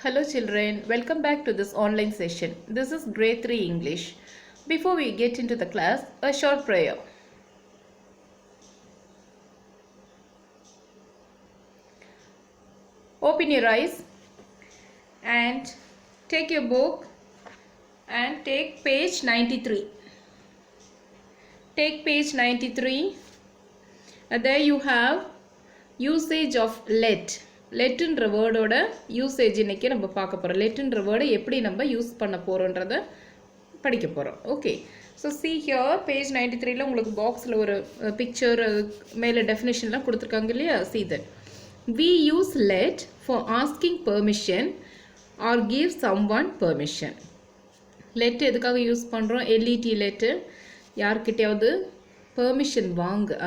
Hello children, welcome back to this online session. This is grade 3 English. Before we get into the class, a short prayer. Open your eyes and take your book and take page 93. Take page 93. There you have usage of let. லெட்டுன்ற வேர்டோட usage இன்றைக்கி நம்ம பார்க்க போகிறோம். லெட்டுன்ற வேர்டை எப்படி நம்ம use பண்ண போகிறோன்றதை படிக்க போகிறோம். Okay, so see here page 93ல உங்களுக்கு பாக்ஸில் ஒரு பிக்சர் மேலே டெஃபினேஷன்லாம் கொடுத்துருக்காங்க இல்லையா? See that we use let for asking permission or give someone permission. let எதுக்காக யூஸ் பண்ணுறோம்? எல்இடி லெட்டு யார்கிட்டையாவது பெர்மிஷன்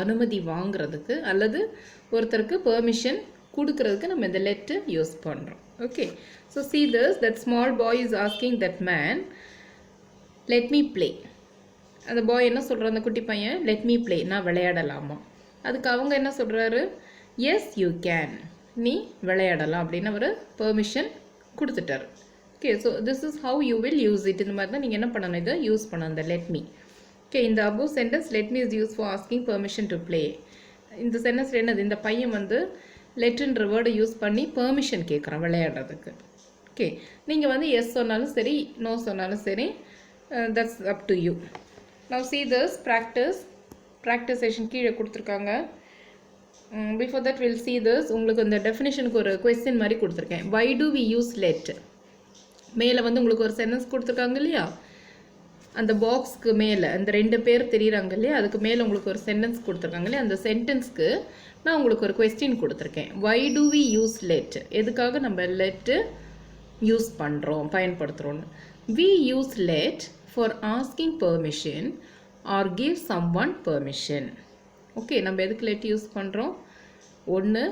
அனுமதி வாங்குறதுக்கு அல்லது ஒருத்தருக்கு பெர்மிஷன் கொடுக்கறதுக்கு நம்ம இந்த லெட்டு யூஸ் பண்ணுறோம். Okay, so see this, that small boy is asking that man, let me play. அந்த பாய் என்ன சொல்கிறார்? அந்த குட்டி பையன் let me play, நான் விளையாடலாமா? அதுக்கு அவங்க என்ன சொல்கிறாரு? yes you can, நீ விளையாடலாம் அப்படின்னு அவர் பெர்மிஷன் கொடுத்துட்டார். Okay, so this is how you will use it. இந்த மாதிரி தான் நீங்கள் என்ன பண்ணணும், இதை யூஸ் பண்ணணும் இந்த let me. ஓகே, இந்த above sentence let me is used for asking permission to play. இந்த சென்டென்ஸில் என்னது? இந்த பையன் வந்து லெட்டுன்ற வேர்டை யூஸ் பண்ணி பெர்மிஷன் கேட்குறான் விளையாடுறதுக்கு. ஓகே, நீங்கள் வந்து எஸ் சொன்னாலும் சரி, நோ சொன்னாலும் சரி, that's up to you. Now see this practice session கீழே கொடுத்துருக்காங்க. Before that will see this, உங்களுக்கு இந்த டெஃபினேஷனுக்கு ஒரு கொஸ்டின் மாதிரி கொடுத்துருக்கேன். why do we use let? மேலே வந்து உங்களுக்கு ஒரு சென்டென்ஸ் கொடுத்துருக்காங்க இல்லையா? அந்த பாக்ஸ்க்கு மேலே அந்த ரெண்டு பேர் தெரியுறாங்க இல்லையா? அதுக்கு மேலே உங்களுக்கு ஒரு சென்டென்ஸ் கொடுத்துருக்காங்க இல்லையா? அந்த சென்டென்ஸ்க்கு நான் உங்களுக்கு ஒரு கொஸ்டின் கொடுத்துருக்கேன். why do we use let? எதுக்காக நம்ம லெட்டு யூஸ் பண்ணுறோம், பயன்படுத்துகிறோன்னு. we use let for asking permission or give someone permission. Okay, நம்ம எதுக்கு லெட் யூஸ் பண்ணுறோம்? ஒன்று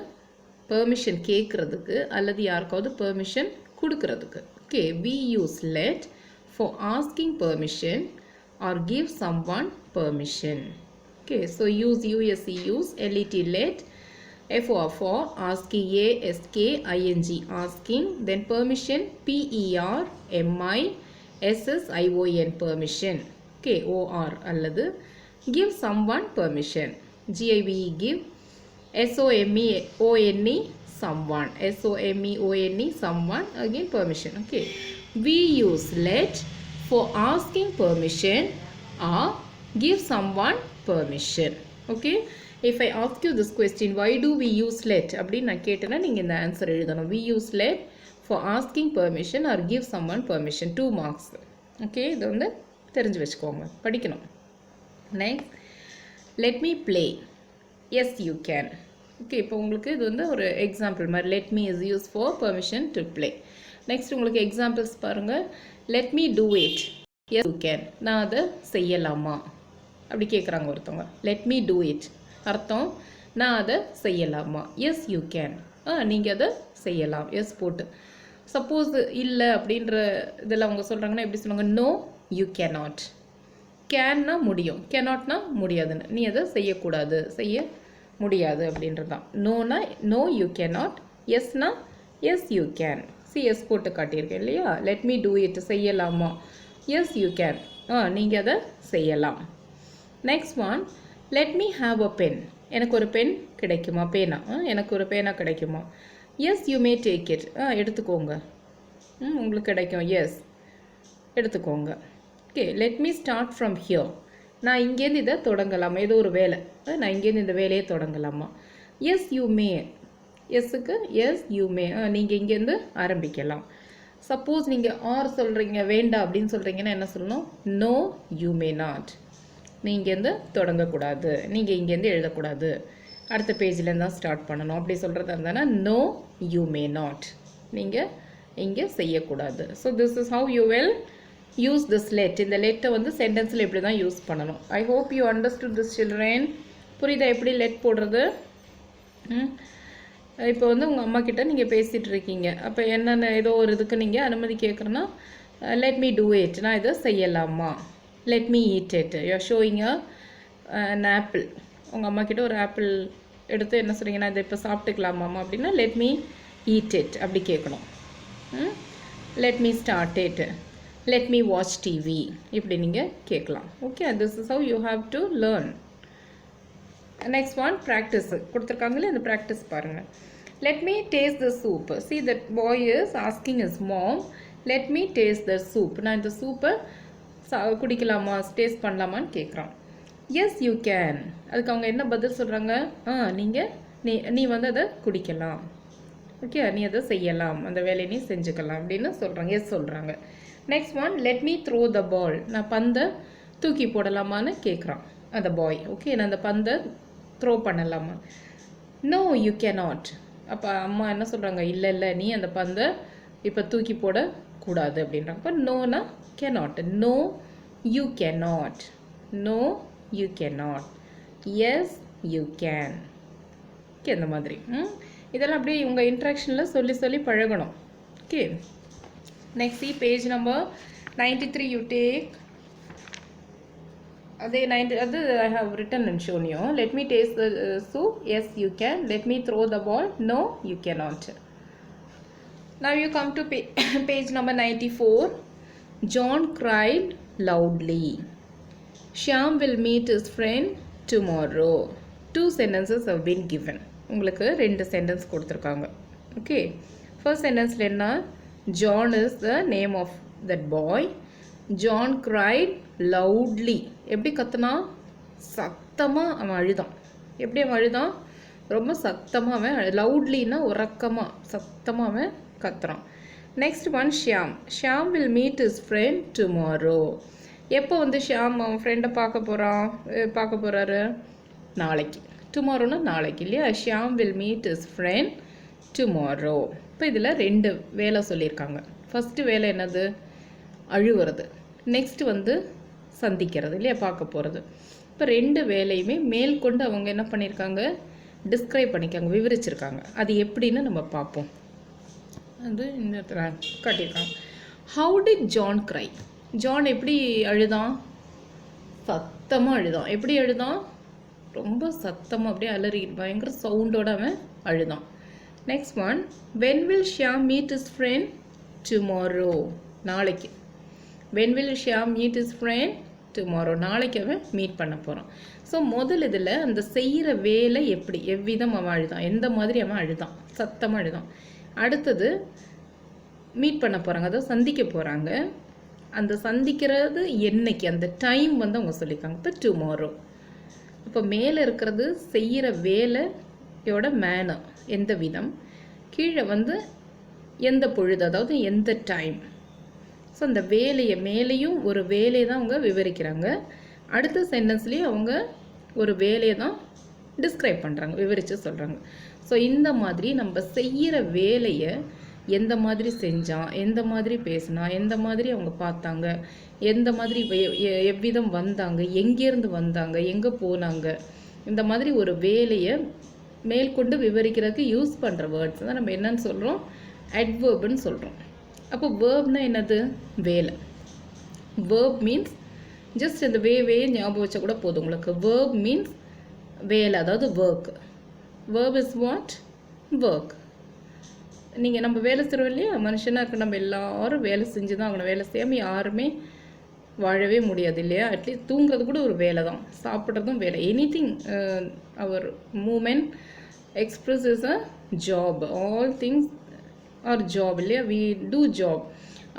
பெர்மிஷன் கேட்குறதுக்கு அல்லது யாருக்காவது பெர்மிஷன் கொடுக்கறதுக்கு. Okay, we use let for asking permission or give someone permission. Okay, so use use let let for asking asking, then permission permission permission. Okay, or அல்லது give someone permission give someone someone again permission. Okay, we use let for asking permission or give someone permission. Okay, if I ask you this question, why do we use let அப்படின்னு நான் கேட்டேன்னா நீங்கள் இந்த answer எழுதணும். we use let for asking permission or give someone permission. 2 marks. Okay, இது வந்து தெரிஞ்சு வச்சுக்கோங்க, படிக்கணும். Next, let me play. yes you can. Okay, இப்போ உங்களுக்கு இது வந்து ஒரு எக்ஸாம்பிள் மாதிரி let me is used for permission to play. Next உங்களுக்கு எக்ஸாம்பிள்ஸ் பாருங்கள். let me do it. yes you can, நான் அதை செய்யலாமா அப்படி கேட்குறாங்க ஒருத்தவங்க. let me do it அர்த்தம் நான் அதை செய்யலாமா? yes you can, நீங்கள் அதை செய்யலாம், எஸ் போட்டு. சப்போஸ் இல்லை அப்படின்ற இதில் அவங்க சொல்கிறாங்கன்னா எப்படி சொல்லுவாங்க? no you cannot. கேன்னா முடியும், cannotனா முடியாதுன்னு, நீ அதை செய்யக்கூடாது, செய்ய முடியாது அப்படின்றது தான். நோனா no you cannot, எஸ்னா yes you can. எஸ் போட்டு காட்டியிருக்கேன் இல்லையா? let me do it செய்யலாமா? yes you can, நீங்கள் அதை செய்யலாம். Next one, let me have a pen. எனக்கு ஒரு பென் கிடைக்குமா? பேனா, எனக்கு ஒரு பேனா கிடைக்குமா? yes you may take it. எடுத்துக்கோங்க, உங்களுக்கு கிடைக்கும், எஸ் எடுத்துக்கோங்க. Okay, let me start from here. நான் இங்கேருந்து இதை தொடங்கலாமா? ஏதோ ஒரு வேலை, நான் இங்கேருந்து இந்த வேலையை தொடங்கலாமா? yes you may. எஸ்ஸுக்கு எஸ் யூ மே, நீங்கள் இங்கேருந்து ஆரம்பிக்கலாம். சப்போஸ் நீங்கள் ஆர் சொல்கிறீங்க, வேண்டாம் அப்படின்னு சொல்கிறீங்கன்னா என்ன சொல்லணும்? நோ யூ மே நாட், நீங்கள் இங்கேருந்து தொடங்கக்கூடாது, நீங்கள் இங்கேருந்து எழுதக்கூடாது, அடுத்த பேஜ்லேருந்து தான் ஸ்டார்ட் பண்ணணும் அப்படி சொல்கிறதா இருந்தானா நோ யூ மே நாட், நீங்கள் இங்கே செய்யக்கூடாது. So this is how you will use this let. இந்த லெட்டை வந்து சென்டென்ஸில் இப்படி தான் யூஸ் பண்ணணும். I hope you understood this children. புரியுதா எப்படி லெட் போடுறது? இப்போ வந்து உங்கள் அம்மா கிட்ட நீங்கள் பேசிகிட்டு இருக்கீங்க, அப்போ என்னென்ன ஏதோ ஒரு இதுக்கு நீங்கள் அனுமதி கேட்குறேன்னா let me do it, நான் இதை செய்யலாமா? let me eat it. you are showing an apple. உங்கள் அம்மா கிட்ட ஒரு ஆப்பிள் எடுத்து என்ன சொல்கிறீங்கன்னா இதை இப்போ சாப்பிட்டுக்கலாமாம்மா அப்படின்னா let me eat it அப்படி கேட்கணும். let me start it, let me watch TV இப்படி நீங்கள் கேட்கலாம். Okay, this is how you have to learn. Next one, practice கொடுத்துருக்காங்களே அந்த ப்ராக்டிஸ் பாருங்கள். let me taste the soup. See, that boy is asking his mom, let me taste the soup. நான் இந்த சூப்பை குடிக்கலாமா, taste பண்ணலாமான்னு கேட்குறான். Yes you can. அதுக்கு அவங்க என்ன பதில் சொல்கிறாங்க, நீ வந்து அதை குடிக்கலாம், ஓகே, நீ அதை செய்யலாம், அந்த வேலையை நீ செஞ்சுக்கலாம் அப்படின்னு சொல்கிறாங்க. எஸ் சொல்கிறாங்க. Next one, let me throw the ball. நான் பந்தை தூக்கி போடலாமான்னு கேட்குறான் அந்த பாய். ஓகே, நான் அந்த பந்தை த்ரோ பண்ணலாமா. No you cannot. அப்போ அம்மா என்ன சொல்கிறாங்க, இல்லை நீ அந்த பந்தை இப்போ தூக்கி போடக்கூடாது அப்படின்றாங்க. இப்போ நோனா cannot. No you cannot. No you cannot. Yes you can. Okay, அந்த மாதிரி இதெல்லாம் அப்படியே உங்கள் இன்ட்ராக்ஷனில் சொல்லி பழகணும். Okay, next page number 93 you take. அதே 90 அது I have written and shown you. Let me taste the soup. Yes you can. Let me throw the ball. No you cannot. Now you come to page number 94. John cried loudly. Shyam will meet his friend tomorrow. 2 sentences have been given. உங்களுக்கு 2 sentence கொடுத்துருக்காங்க. Okay, first சென்டென்ஸில் என்ன, John is the name of that boy. John cried loudly. எப்படி கத்துனா, சத்தமாக அவன் அழுதான். எப்படி அவன் அழுதான், ரொம்ப சத்தமாக அவன் லவுட்லின்னா உறக்கமாக சத்தமாக அவன் கத்துறான். Next one, Shyam will meet his friend tomorrow. எப்போ வந்து ஷியாம் அவன் ஃப்ரெண்டை பார்க்க போகிறாரு, நாளைக்கு. டுமாரோனா நாளைக்கு இல்லையா. Shyam will meet his friend tomorrow. இப்போ இதில் 2 வேலை சொல்லியிருக்காங்க. ஃபஸ்ட்டு வேலை என்னது, அழுவுறது. நெக்ஸ்ட் வந்து சந்திக்கிறது இல்லையா, பார்க்க போகிறது. இப்போ 2 வேலையுமே மேல் கொண்டு அவங்க என்ன பண்ணியிருக்காங்க, டிஸ்கிரைப் பண்ணிக்காங்க, விவரிச்சிருக்காங்க. அது எப்படின்னு நம்ம பார்ப்போம். அது இந்த இடத்துல காட்டியிருக்காங்க. How did John cry. John எப்படி அழுதான், சத்தமாக அழுதான். எப்படி அழுதான், ரொம்ப சத்தமாக அப்படியே அலறி பயங்கர சவுண்டோட அவன் அழுதான். Next one, when will Shyam meet his friend tomorrow. நாளைக்கு. When will Shyam meet his friend tomorrow. நாளைக்கு அவன் மீட் பண்ண போகிறான். ஸோ முதல் இதில் அந்த செய்கிற வேலை எப்படி, எவ்விதம் அவன் அழுதான், எந்த மாதிரி அவன் அழுதான், சத்தமாக அழுதான். அடுத்தது மீட் பண்ண போகிறாங்க, அதாவது சந்திக்க போகிறாங்க. அந்த சந்திக்கிறது என்னைக்கு, அந்த டைம் வந்து அவங்க சொல்லியிருக்காங்க. இப்போ டுமாரோ. இப்போ மேலே இருக்கிறது செய்கிற வேலையோட மேனர், எந்த விதம். கீழே வந்து எந்த பொழுது, அதாவது எந்த டைம். ஸோ அந்த வேலையை மேலேயும் ஒரு வேலையை தான் அவங்க விவரிக்கிறாங்க. அடுத்த சென்டென்ஸ்லேயும் அவங்க ஒரு வேலையை தான் டிஸ்கிரைப் பண்ணுறாங்க, விவரித்து சொல்கிறாங்க. ஸோ இந்த மாதிரி நம்ம செய்கிற வேலையை எந்த மாதிரி செஞ்சான், எந்த மாதிரி பேசினா, எந்த மாதிரி அவங்க பார்த்தாங்க, எந்த மாதிரி எவ்விதம் வந்தாங்க, எங்கேருந்து வந்தாங்க, எங்கே போனாங்க, இந்த மாதிரி ஒரு வேலையை மேற்கொண்டு விவரிக்கிறதுக்கு யூஸ் பண்ணுற வேர்ட்ஸ் தான் நம்ம என்னன்னு சொல்கிறோம், அட்வர்ப்னு சொல்கிறோம். அப்போ வேர்ப்னா என்னது, வேலை. வேர்ப் மீன்ஸ் ஜஸ்ட் இந்த வே ஞாபகம் வச்சா கூட போதும் உங்களுக்கு. வேர்ப் மீன்ஸ் வேலை, அதாவது work. Verb is what, work. நீங்கள் நம்ம வேலை செய்கிறோம் இல்லையா, மனுஷனாக இருக்க நம்ம எல்லாரும் வேலை செஞ்சு தான் ஆகணும். வேலை செய்யாமல் யாருமே வாழவே முடியாது இல்லையா. அட்லீஸ்ட் தூங்குறது கூட ஒரு வேலை தான், சாப்பிட்றதும் வேலை. Anything our moment express is a job. All things are job இல்லையா, வி டூ ஜாப்.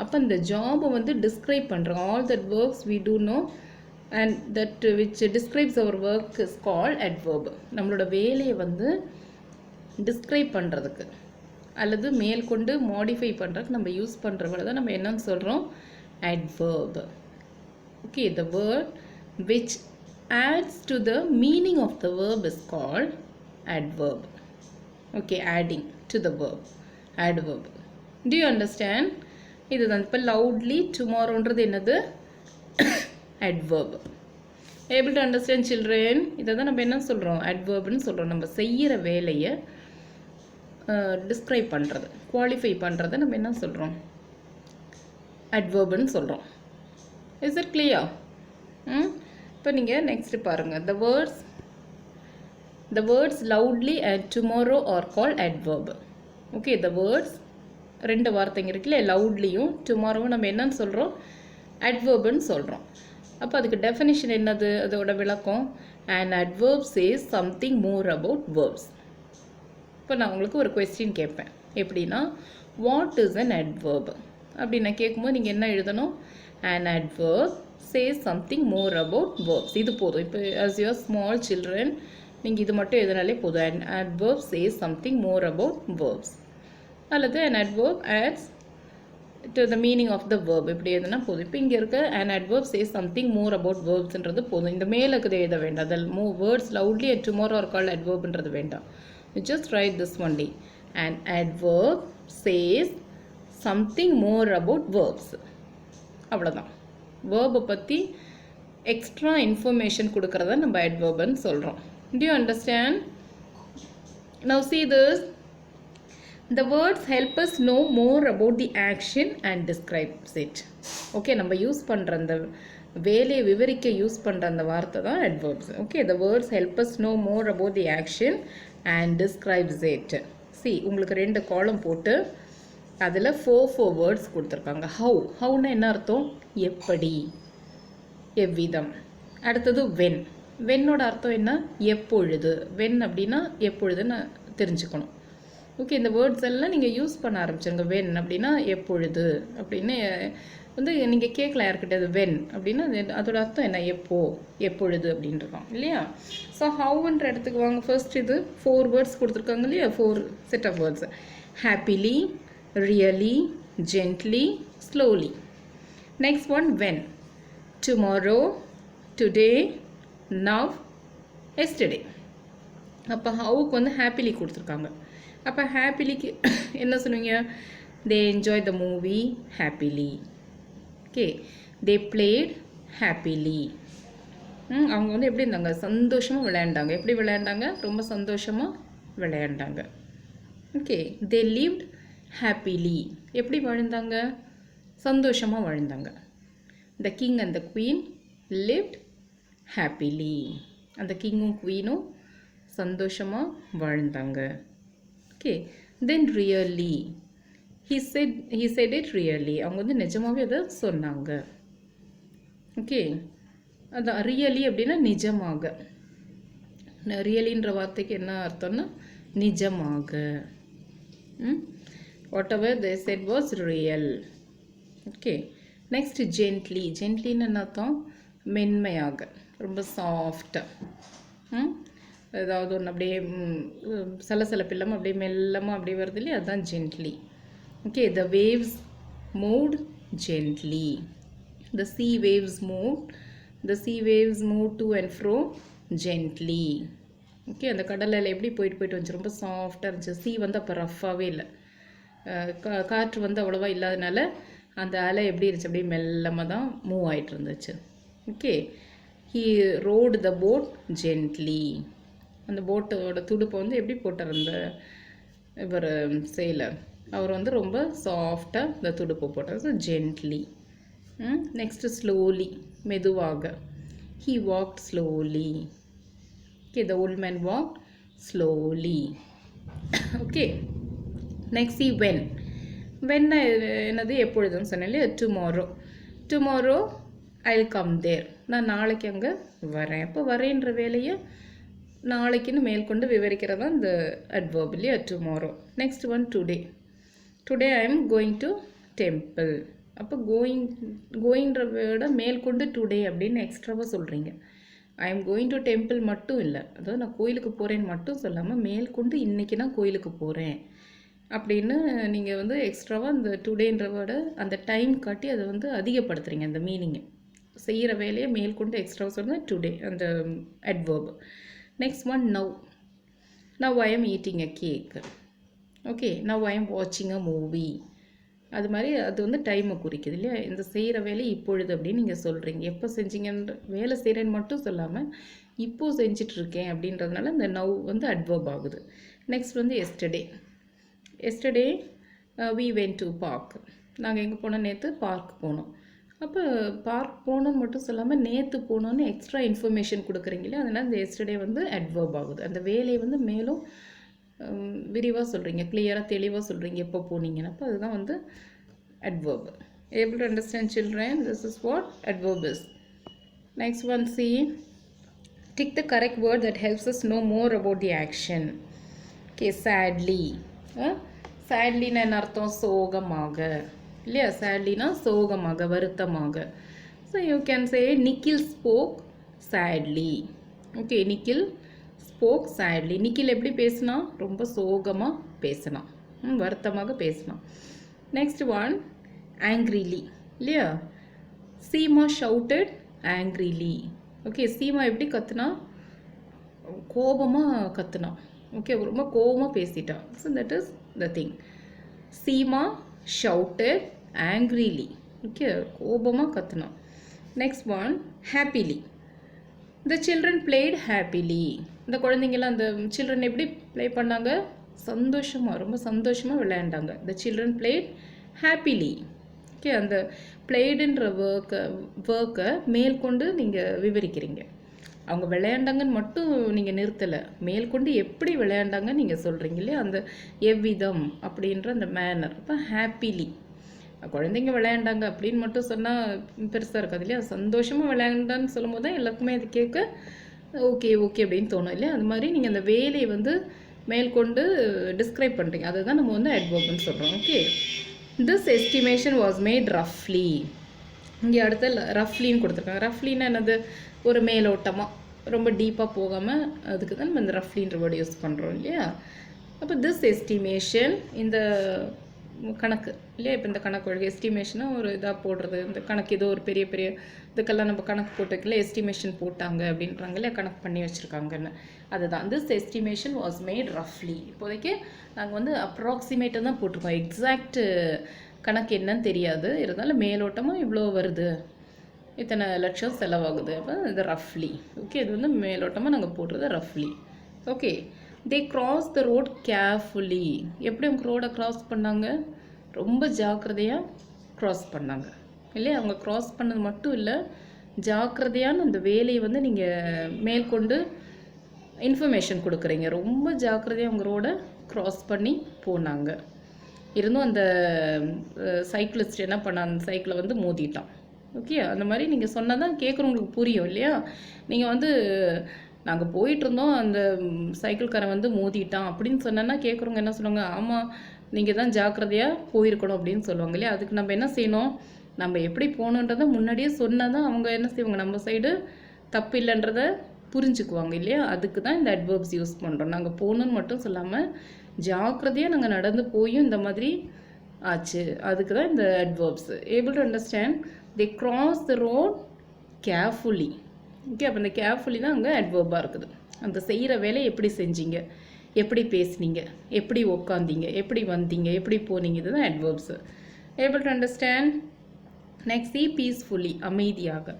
அப்போ இந்த ஜாபை வந்து டிஸ்கிரைப் பண்ணுறோம். All that works we do know and that which describes our work is called adverb. நம்மளோட வேலையை வந்து டிஸ்கிரைப் பண்ணுறதுக்கு அல்லது மேல் கொண்டு மாடிஃபை பண்ணுறதுக்கு நம்ம யூஸ் பண்ணுற வேலை தான் நம்ம என்னன்னு சொல்கிறோம், adverb. Okay, the word which adds to the meaning of the verb is called adverb. Okay, adding to the verb, adverb. Do you understand? இதுதான் இப்போ loudly tomorrowன்றது என்னது, adverb. Able to understand children? இதை தான் நம்ம என்ன சொல்கிறோம், adverbன்னு சொல்கிறோம். நம்ம செய்கிற வேலையை டிஸ்கிரைப் பண்ணுறது, குவாலிஃபை பண்ணுறதை நம்ம என்ன சொல்கிறோம், அட்வர்ப்னு சொல்கிறோம். Is it clear? இப்போ நீங்கள் நெக்ஸ்ட் பாருங்கள். the words loudly and tomorrow are called adverb. Okay, the words ரெண்டு வார்த்தைங்க இருக்குல்ல, லவுட்லியும் டுமாரோவும் நம்ம என்னன்னு சொல்கிறோம், அட்வர்ப்னு சொல்கிறோம். அப்போ அதுக்கு டெஃபினிஷன் என்னது, அதோட விளக்கம், an adverb says something more about verbs. இப்போ நான் உங்களுக்கு ஒரு கொஸ்டின் கேட்பேன், எப்படின்னா வாட் இஸ் an adverb அப்படி நான் கேட்கும்போது நீங்கள் என்ன எழுதணும், an adverb says something more about verbs. இது போதும். இப்போ as you are small children நீங்கள் இது மட்டும் எதனாலே போதும், an adverb says something more about verbs. அல்லது an adverb adds to the meaning of the verb, இப்படி எதுனா போதும். இப்போ இங்கே இருக்க an adverb says something more about verbsன்றது போதும். இந்த மேலே இருக்குது எழுத வேண்டாம், அதில் words loudly and tomorrow are called adverbன்றது வேண்டாம். You just write this only, an adverb says something more about verbs. அவ்வளோதான். வேர்பை பற்றி எக்ஸ்ட்ரா இன்ஃபர்மேஷன் கொடுக்குறத நம்ம adverbன்னு சொல்கிறோம். Do you understand? Now see this. The words help us know more about the action and describes it. Okay, நம்ம use பண்ணுற அந்த வேலையை விவரிக்க யூஸ் பண்ணுற அந்த வார்த்தை தான் adverbs. Okay, the words help us know more about the action and describes it. See, உங்களுக்கு ரெண்டு காலம் போட்டு அதில் ஃபோர் வேர்ட்ஸ் கொடுத்துருக்காங்க. ஹவுன்னா என்ன அர்த்தம், எப்படி, எவ்விதம். அடுத்தது வென்னோட அர்த்தம் என்ன, எப்பொழுது. வென் அப்படின்னா எப்பொழுதுன்னு தெரிஞ்சுக்கணும். ஓகே, இந்த வேர்ட்ஸ் எல்லாம் நீங்கள் யூஸ் பண்ண ஆரம்பிச்சுருங்க. வென் அப்படின்னா எப்பொழுது அப்படின்னு வந்து நீங்கள் கேட்கலாம் யார்கிட்ட, அது வென் அப்படின்னா அதோட அர்த்தம் என்ன, எப்பொழுது அப்படின்றோம் இல்லையா. ஸோ ஹவுன்ற இடத்துக்கு வாங்க. ஃபர்ஸ்ட் இது 4 வேர்ட்ஸ் கொடுத்துருக்காங்க இல்லையா, 4 set of words. Happily, really, gently, slowly. Next one when, tomorrow, today, now, yesterday. அப்போ ஹவுக்கு வந்து ஹாப்பிலி கொடுத்துருக்காங்க. அப்போ ஹாப்பிலிக்கு என்ன சொல்லுவீங்க, they enjoy the movie happily. Okay, they played happily. அவங்க வந்து எப்படி இருந்தாங்க, சந்தோஷமாக விளையாண்டாங்க. எப்படி விளையாண்டாங்க, ரொம்ப சந்தோஷமாக விளையாண்டாங்க. Okay, they lived happily. எப்படி வாழ்ந்தாங்க, சந்தோஷமாக வாழ்ந்தாங்க. The king and the queen lived happily. அந்த கிங்கும் குவீனும் சந்தோஷமாக வாழ்ந்தாங்க. Okay, then really, he said it really. அவங்க வந்து நிஜமாகவே அதை சொன்னாங்க. ஓகே, அதான் ரியலி அப்படின்னா நிஜமாக. ரியலின்ற வார்த்தைக்கு என்ன அர்த்தம்னா நிஜமாக. Whatever they said was real. Okay, next gently. ஜென்ட்லின்னு என்ன அர்த்தம், மென்மையாக, ரொம்ப சாஃப்டாக. ஏதாவது ஒன்று அப்படியே சலசலப்பில்லாமல் அப்படியே மெல்லமாக அப்படியே வருது இல்லையா, அதுதான் gently. Okay, the waves moved gently. The sea waves moved to and fro gently. Okay, அந்த கடலில் எப்படி போயிட்டு வந்துச்சு, ரொம்ப சாஃப்டாக இருந்துச்சு. சீ வந்து அப்போ ரஃப்பாகவே இல்லை, காற்று வந்து அவ்வளோவா இல்லாதனால அந்த அலை எப்படி இருந்துச்சு, அப்படியே மெல்லமாக தான் மூவ் ஆகிட்டு இருந்துச்சு. Okay, he rowed the boat gently. அந்த போட்டோட துடுப்பை வந்து எப்படி போட்டார் அந்த இவர் சேலர், அவர் வந்து ரொம்ப சாஃப்டாக இந்த துடுப்பு போட்டார். So gently. நெக்ஸ்ட்டு ஸ்லோலி, மெதுவாக. he walked slowly. Okay, the old man walked slowly. Okay, next see when. என்னது, எப்பொழுதுன்னு சொன்னேன் இல்லையா, டுமாரோ I'll come there. நான் நாளைக்கு அங்கே வரேன். அப்போ வரேன்ற வேலையை நாளைக்குன்னு மேற்கொண்டு விவரிக்கிறதா இந்த அட்வர்ப் இல்லையா, tomorrow. Next one today I am going to temple. அப்போ கோயின்ற விட மேற்கொண்டு டுடே அப்படின்னு எக்ஸ்ட்ராவாக சொல்கிறீங்க. I am going to temple மட்டும் இல்லை, அதாவது நான் கோயிலுக்கு போகிறேன்னு மட்டும் சொல்லாமல் மேற்கொண்டு இன்றைக்கி நான் கோயிலுக்கு போகிறேன் அப்படின்னு நீங்கள் வந்து எக்ஸ்ட்ராவாக அந்த டுடேன்ற விட அந்த டைம் காட்டி அதை வந்து அதிகப்படுத்துகிறீங்க அந்த மீனிங்கை. செய்கிற வேலையை மேற்கொண்டு எக்ஸ்ட்ராவாக சொன்னால் டுடே அந்த adverb. Next one now I am eating a cake. Okay, now I am வாட்சிங் அ மூவி. அது மாதிரி அது வந்து டைமை குறிக்குது இல்லையா. இந்த செய்கிற வேலை இப்பொழுது அப்படின்னு நீங்கள் சொல்கிறீங்க. எப்போ செஞ்சீங்கன்ற வேலை செய்கிறேன்னு மட்டும் சொல்லாமல் இப்போது செஞ்சிட்ருக்கேன் அப்படின்றதுனால இந்த நவ் வந்து அட்வர்ப் ஆகுது. நெக்ஸ்ட் வந்து yesterday we went to park. நாங்கள் எங்கே போனோம், நேற்று பார்க் போனோம். அப்போ பார்க் போகணுன்னு மட்டும் சொல்லாமல் நேற்று போனோன்னு எக்ஸ்ட்ரா இன்ஃபர்மேஷன் கொடுக்குறீங்களே, அதனால் இந்த எஸ்டர்டே வந்து அட்வர்ப் ஆகுது. அந்த வேலையை வந்து மேலும் விரிவாக சொல்கிறீங்க, கிளியராக தெளிவாக சொல்கிறீங்க எப்போ போனீங்கன்னா, அப்போ அதுதான் வந்து adverb. Able to understand children? This is what adverb is. Next one, see. Tick the correct word that helps us know more about the action. Okay, sadly. Sadly na என்ன அர்த்தம்? சோகமாக இல்லையா? sadlyனா சோகமாக, வருத்தமாக. So you can say Nikhil spoke sadly. Okay, Nikhil spoke sadly. Nikhil எப்படி பேசினா? ரொம்ப சோகமாக பேசினா, வருத்தமாக பேசினா. நெக்ஸ்ட் ஒன், angrily இல்லையா? Seema shouted angrily. Okay, Seema எப்படி கத்துனா? கோபமாக கத்துனா. ஓகே, ரொம்ப கோபமாக பேசிட்டா. So that is the thing. Seema shouted angrily. Okay, கோபமாக கத்துனா. Next one, happily. The children played happily. இந்த குழந்தைங்களாம் அந்த சில்ட்ரன் எப்படி ப்ளே பண்ணாங்க? சந்தோஷமாக, ரொம்ப சந்தோஷமாக விளையாண்டாங்க. The children played happily. Okay, அந்த பிளேடுன்ற ஒர்க்கை மேற்கொண்டு நீங்கள் விவரிக்கிறீங்க. அவங்க விளையாண்டாங்கன்னு மட்டும் நீங்கள் நிறுத்தலை, மேற்கொண்டு எப்படி விளையாண்டாங்கன்னு நீங்கள் சொல்கிறீங்க இல்லையா? அந்த எவ்விதம் அப்படின்ற அந்த மேனர். அப்போ ஹாப்பிலி, குழந்தைங்க விளையாண்டாங்க அப்படின்னு மட்டும் சொன்னால் பெருசாக இருக்காது இல்லையா? சந்தோஷமாக விளையாண்டான்னு சொல்லும் போது தான் எல்லாருக்குமே அது கேட்க ஓகே ஓகே அப்படின்னு தோணும் இல்லையா? அது மாதிரி நீங்கள் அந்த வேலையை வந்து மேற்கொண்டு டிஸ்கிரைப் பண்ணுறீங்க, அதை தான் நம்ம வந்து அட்வர்ப்னு சொல்கிறோம். Okay, this estimation was made ரஃப்லி. இங்கே அடுத்த ரஃப்லின்னு கொடுத்துருக்காங்க. ரஃப்லின்னு என்னது? ஒரு மேலோட்டமாக, ரொம்ப டீப்பாக போகாமல், அதுக்கு தான் நம்ம இந்த ரஃப்லின்ற வேர்டு யூஸ் பண்ணுறோம் இல்லையா? அப்போ திஸ் எஸ்டிமேஷன், இந்த கணக்கு இல்லையா? இப்போ இந்த கணக்கு வழக்கு எஸ்டிமேஷனாக ஒரு இதாக போடுறது, இந்த கணக்கு ஏதோ ஒரு பெரிய பெரிய இதுக்கெல்லாம் நம்ம கணக்கு போட்டுக்கல, எஸ்டிமேஷன் போட்டாங்க அப்படின்றாங்க இல்லையா? கணக்கு பண்ணி வச்சுருக்காங்கன்னு. அதுதான் திஸ் எஸ்டிமேஷன் வாஸ் மேட் ரஃப்லி. இப்போதைக்கு நாங்கள் வந்து அப்ராக்சிமேட்டாக தான் போட்டிருக்கோம், எக்ஸாக்ட் கணக்கு என்னன்னு தெரியாது, இருந்தாலும் மேலோட்டமாக இவ்வளோ வருது, இத்தனை லட்சம் செலவாகுது, அப்போ இது ரஃப்லி. ஓகே, இது வந்து மேலோட்டமாக நாங்கள் போடுறது ரஃப்லி. Okay, they cross the road carefully. எப்படி அவங்க ரோடை க்ராஸ் பண்ணாங்க? ரொம்ப ஜாக்கிரதையாக க்ராஸ் பண்ணாங்க இல்லையா? அவங்க க்ராஸ் பண்ணது மட்டும் இல்லை, ஜாக்கிரதையான அந்த வேலையை வந்து நீங்கள் மேற்கொண்டு இன்ஃபர்மேஷன் கொடுக்குறீங்க. ரொம்ப ஜாக்கிரதையாக அவங்க ரோடை க்ராஸ் பண்ணி போனாங்க. இருந்தும் அந்த சைக்கிளிஸ்ட் என்ன பண்ண, அந்த சைக்கிளை வந்து மோதிட்டான். ஓகே, அந்த மாதிரி நீங்கள் சொன்னால் தான் கேட்குறவங்களுக்கு புரியும் இல்லையா? நீங்கள் வந்து நாங்கள் போயிட்டுருந்தோம், அந்த சைக்கிள்காரன் வந்து மோதிட்டான் அப்படின்னு சொன்னேன்னா கேட்குறவங்க என்ன சொல்லுவாங்க? ஆமாம், நீங்கள் தான் ஜாக்கிரதையாக போயிருக்கணும் அப்படின்னு சொல்லுவாங்க இல்லையா? அதுக்கு நம்ம என்ன செய்யணும்? நம்ம எப்படி போகணுன்றதை முன்னாடியே சொன்னால் தான் அவங்க என்ன செய்வாங்க, நம்ம சைடு தப்பு இல்லைன்றதை புரிஞ்சுக்குவாங்க இல்லையா? அதுக்கு தான் இந்த அட்வர்ப்ஸ் யூஸ் பண்ணுறோம். நாங்கள் போகணுன்னு மட்டும் சொல்லாமல் ஜாக்கிரதையாக நாங்கள் நடந்து போயும் இந்த மாதிரி ஆச்சு, அதுக்கு தான் இந்த adverbs. Able to understand, they cross the road carefully. Okay, அப்போ இந்த கேர்ஃபுல்லி தான் அங்கே அட்வர்பாக இருக்குது. அந்த செய்கிற வேலையை எப்படி செஞ்சீங்க, எப்படி பேசுனீங்க, எப்படி உக்காந்தீங்க, எப்படி வந்தீங்க, எப்படி போனீங்க, இதுதான் adverbs. Able to understand. Next, C peacefully, அமைதியாக.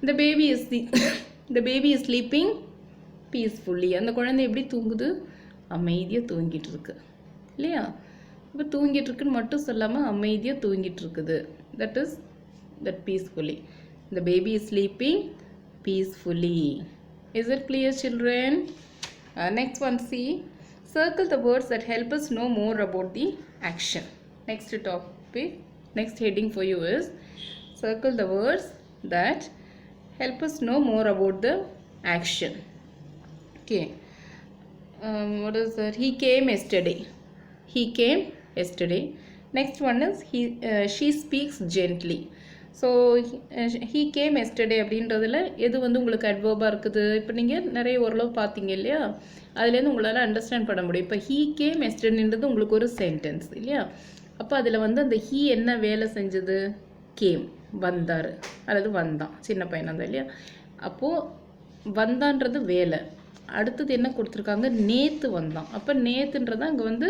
இந்த பேபி இஸ் ஸ்லீப்பிங் பீஸ்ஃபுல்லி. அந்த குழந்தை எப்படி தூங்குது? அமைதியாக தூங்கிட்டு இருக்கு இல்லையா? இப்போ தூங்கிட்டு இருக்குன்னு மட்டும் சொல்லாமல் அமைதியாக தூங்கிட்டு இருக்குது. That is that peacefully. The baby is sleeping peacefully. Is it clear, children? Next one, see. Circle the words that help us know more about the action. Next topic, next heading for you is circle the words that help us know more about the action. Okay. What is that? He came yesterday. He came yesterday. Next one is she speaks gently. So he came yesterday அப்படின்றதுல எது வந்து உங்களுக்கு அட்வர்பாக இருக்குது? இப்போ நீங்கள் நிறைய ஓரளவு பார்த்தீங்க இல்லையா? அதுலேருந்து உங்களால் அண்டர்ஸ்டாண்ட் பண்ண முடியும். இப்போ ஹீ கேம் எஸ்டர்டேன்றது உங்களுக்கு ஒரு சென்டென்ஸ் இல்லையா? அப்போ அதில் வந்து அந்த ஹீ என்ன வேலை செஞ்சது? கேம், வந்தார் அல்லது வந்தான், சின்ன பையனாக இருந்தா இல்லையா? அப்போது வந்தான்றது வேலை. அடுத்தது என்ன கொடுத்துருக்காங்க? நேற்று வந்தான். அப்போ நேற்றுன்றது அங்கே வந்து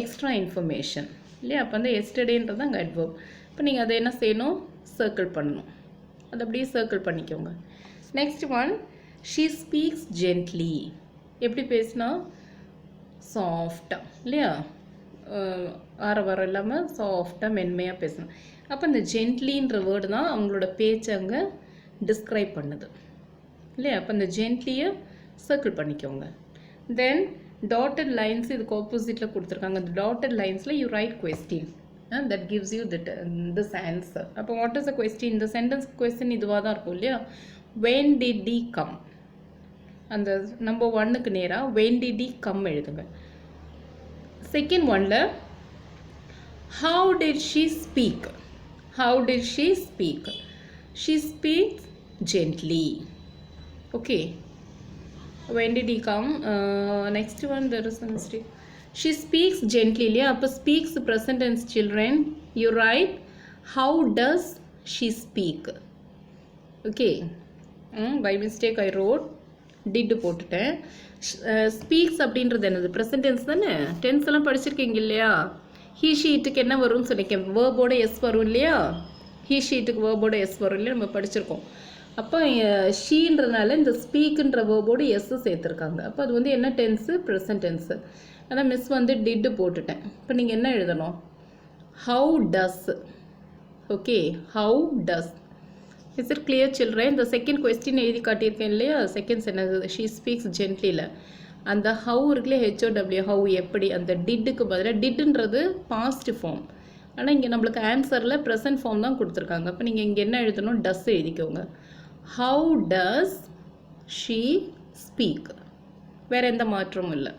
எக்ஸ்ட்ரா இன்ஃபர்மேஷன் இல்லையா? அப்போ அந்த எஸ்டர்டேன்றது அங்கே அட்வர்ப். இப்போ நீங்கள் அதை என்ன செய்யணும்? சர்க்கிள் பண்ணணும். அதை அப்படியே சர்க்கிள் பண்ணிக்கோங்க. Next one, she speaks gently. எப்படி பேசினா? சாஃப்டாக இல்லையா? ஆரவாரம் இல்லாமல் சாஃப்டாக மென்மையாக பேசணும். அப்போ இந்த ஜென்ட்லின்ற வேர்டு தான் அவங்களோட பேச்சை அங்கே டிஸ்கிரைப் பண்ணுது இல்லையா? அப்போ இந்த ஜென்ட்லியை சர்க்கிள் பண்ணிக்கோங்க. தென் டாட்டட் லைன்ஸ் இதுக்கு ஆப்போசிட்டில் கொடுத்துருக்காங்க. அந்த டாட்டட் லைன்ஸில் you write question that gives you this answer. அப்போ வாட் இஸ் த கொஸ்டின்? இந்த சென்டென்ஸ் கொஸ்டின் இதுவாக தான் இருக்கும் இல்லையா? when did he come? அந்த நம்பர் 1க்கு நேராக when did he come எழுதுங்க. செகண்ட் ஒன்ல how did she speak? How did she speak? She speaks gently. Okay. When did he come? Next one, there is a mistake. She speaks gently. இல்லையா? அப்போ speaks present tense children. You write how does she speak? Okay. By mistake I wrote did போட்டுட்டேன். Speaks அப்படின்றது என்னது? Present tense தானே? Tense எல்லாம் படிச்சிருக்கீங்க இல்லையா? He ஷீட்டுக்கு என்ன வரும்னு சொல்லியிருக்கேன், வேர்போட எஸ் வரும் இல்லையா? ஹீ ஷீட்டுக்கு வேர்போட எஸ் வரும் இல்லையா? நம்ம படிச்சிருக்கோம். அப்போ ஷீன்றதுனால இந்த ஸ்பீக்குன்ற வேர்போடு எஸ் சேர்த்துருக்காங்க. அப்போ அது வந்து என்ன டென்ஸு? Present tens. ஆனால் மிஸ் வந்து டிட்டு போட்டுட்டேன். இப்போ நீங்கள் என்ன எழுதணும்? How does. Okay, how does. Is it clear children? இந்த செகண்ட் கொஸ்டின் எழுதி காட்டியிருக்கேன் இல்லையா? செகண்ட் சென்டென்ஸ் ஷீ ஸ்பீக்ஸ் ஜென்ட்லியில் அந்த ஹவு இருக்குல்லையே, ஹெச்ஓடபிள்யூ, ஹவு எப்படி, அந்த டிட்டுக்கு பதிலாக டிட்டுன்றது பாஸ்ட் ஃபார்ம். ஆனால் இங்கே நம்மளுக்கு ஆன்சரில் ப்ரெசன்ட் ஃபார்ம் தான் கொடுத்துருக்காங்க. அப்போ நீங்கள் இங்கே என்ன எழுதணும்? டஸ் எழுதிக்கோங்க. How does she speak. வேறு எந்த மாற்றமும் இல்லை.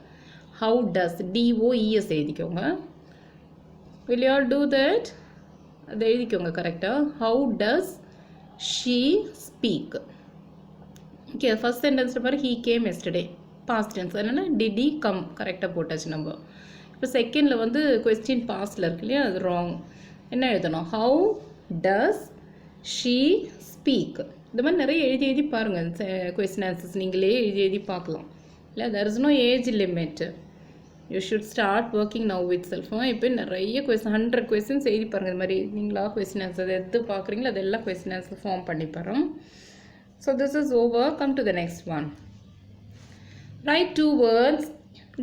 ஹவு டஸ், டிஓஇஎஸ் எழுதிக்கோங்க. Will you all do that? அதை எழுதிக்கோங்க கரெக்டாக. How does she speak. Okay, first sentence பாரு, he came yesterday, past tense. அதனால் டிட் ஹீ கம் கரெக்டாக போட்டாச்சு நம்ம. இப்போ செகண்டில் வந்து கொஸ்டின் பாஸ்டில் இருக்கு இல்லையா? அது ராங். என்ன எழுதணும்? How does she speak. இந்த மாதிரி நிறைய எழுதி பாருங்கள். கொஸ்டின் ஆன்சர்ஸ் நீங்களே எழுதி பார்க்கலாம் இல்லை? There is no age limit. You should start working now with self. இப்போ நிறைய கொஸ்டின் 100 கொஸ்டின்ஸ் எழுதி பாருங்கள். இது மாதிரி நீங்களா கொஸ்டின் ஆன்சர் எது பார்க்குறீங்களோ அதெல்லாம் கொஸ்டின் ஆன்சர் ஃபார்ம் பண்ணி பாருங்க. So this is over. Come to the next one. Right 2 words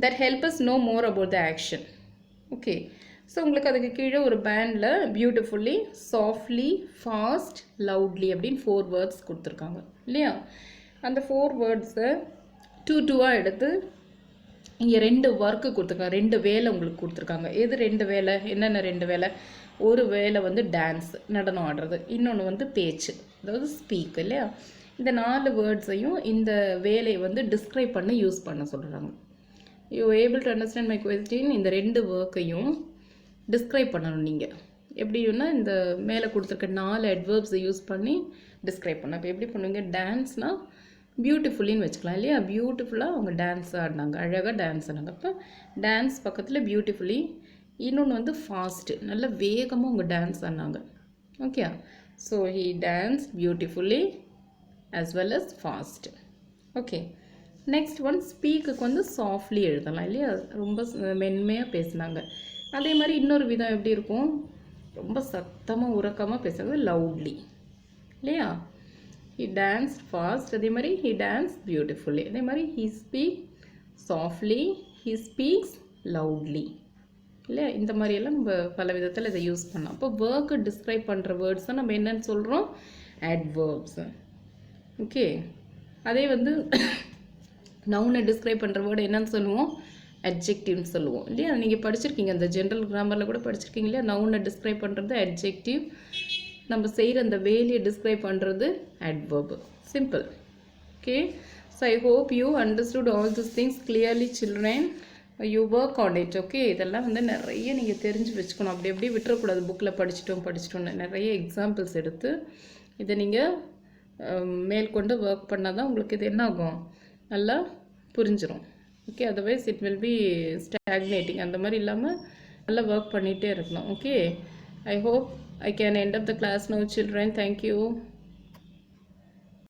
that help us know more about the action. Okay, so உங்களுக்கு அதுக்கு கீழே ஒரு பேண்டில் பியூட்டிஃபுல்லி, சாஃப்ட்லி, ஃபாஸ்ட், லவுட்லி அப்படின்னு 4 words கொடுத்துருக்காங்க இல்லையா? அந்த 4 wordsஸை 2-2 எடுத்து இங்கே 2 ஒர்க்கு கொடுத்துருக்காங்க. 2 வேலை உங்களுக்கு கொடுத்துருக்காங்க. எது 2 வேலை? என்னென்ன 2 வேலை? ஒரு வேலை வந்து டான்ஸ், நடனம் ஆடுறது. இன்னொன்று வந்து பேச்சு, அதாவது ஸ்பீக் இல்லையா? இந்த 4 வேர்ட்ஸையும் இந்த வேலையை வந்து டிஸ்கிரைப் பண்ண யூஸ் பண்ண சொல்கிறாங்க. You able to understand my question? இந்த 2 ஒர்க்கையும் டிஸ்கிரைப் பண்ணணும் நீங்கள். எப்படின்னா இந்த மேலே கொடுத்துருக்க 4 அட்வர்ப்ஸை யூஸ் பண்ணி டிஸ்கிரைப் பண்ண. இப்போ எப்படி பண்ணுவீங்க? டான்ஸ்னால் பியூட்டிஃபுல்லின்னு வச்சுக்கலாம் இல்லையா? பியூட்டிஃபுல்லாக அவங்க டான்ஸ் ஆடினாங்க, அழகாக டான்ஸ் ஆனாங்க. அப்போ டான்ஸ் பக்கத்தில் பியூட்டிஃபுல்லி. இன்னொன்று வந்து ஃபாஸ்ட்டு, நல்ல வேகமாக அவங்க டான்ஸ் ஆனாங்க. Okay, so he dance beautifully as well as fast. Okay, next one ஸ்பீக்குக்கு வந்து சாஃப்ட்லி எழுதலாம் இல்லையா? ரொம்ப மென்மையாக பேசினாங்க. அதே மாதிரி இன்னொரு விதம் எப்படி இருக்கும்? ரொம்ப சத்தமாக உறக்கமாக பேசுறது லவுட்லி இல்லையா? ஹி டான்ஸ் ஃபாஸ்ட், அதே மாதிரி ஹி டான்ஸ் பியூட்டிஃபுல்லி. அதே மாதிரி he speak softly, he speaks loudly இல்லையா? இந்த மாதிரியெல்லாம் நம்ம பல விதத்தில் இதை யூஸ் பண்ணலாம். அப்போ ஒர்க்கு டிஸ்கிரைப் பண்ணுற வேர்ட்ஸ் தான் நம்ம என்னென்னு சொல்கிறோம்? அட்வர்ப்ஸ். ஓகே, அதே வந்து நவுனை டிஸ்கிரைப் பண்ணுற வேர்டு என்னன்னு சொல்லுவோம்? அட்ஜெக்டிவ்னு சொல்லுவோம் இல்லையா? நீங்கள் படிச்சிருக்கீங்க, அந்த ஜென்ரல் கிராமரில் கூட படிச்சிருக்கீங்க இல்லையா? நவுனை டிஸ்கிரைப் பண்ணுறது அட்ஜெக்டிவ், நம்ம செய்கிற அந்த வேலையை டிஸ்கிரைப் பண்ணுறது adverb. Simple. Okay, so I hope you understood all this things clearly children. You work on it. Okay, இதெல்லாம் வந்து நிறைய நீங்கள் தெரிஞ்சு வச்சுக்கணும். அப்படி எப்படி விட்டுறக்கூடாது. புக்கில் படிச்சிட்டோன்னு நிறைய எக்ஸாம்பிள்ஸ் எடுத்து இதை நீங்கள் மேற்கொண்டு ஒர்க் பண்ணால் தான் உங்களுக்கு இது என்ன ஆகும்? நல்லா புரிஞ்சிடும். Okay, otherwise it will be stagnating. அந்த மாதிரி இல்லாமல் நல்லா ஒர்க் பண்ணிகிட்டே இருக்கணும். Okay, I hope I can end up the class now, children. Thank you.